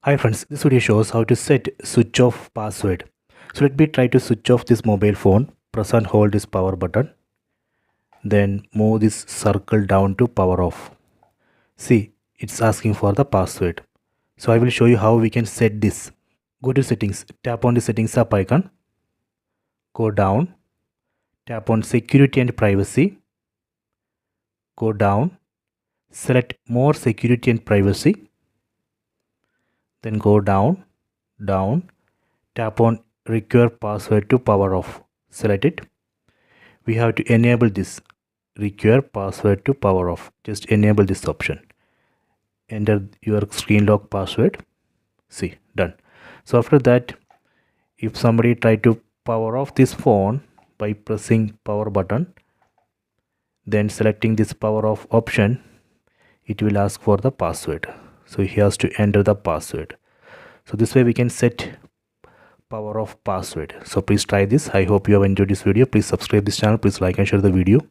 Hi friends, this video shows how to set switch off password. So let me try to switch off this mobile phone. Press and hold this power button. Then move this circle down to power off. See, it's asking for the password. So I will show you how we can set this. Go to settings, tap on the settings up icon. Go down, tap on security and privacy. Go down, select more security and privacy. Then go down, tap on require password to power off. Select it. We have to enable this require password to power off. Just enable this option. Enter your screen lock password. See, done. So after that, if somebody try to power off this phone by pressing power button, then selecting this power off option, it will ask for the password. So he has to enter the password. So this way we can set power off password. So please try this. I hope you have enjoyed this video. Please subscribe this channel. Please like and share the video.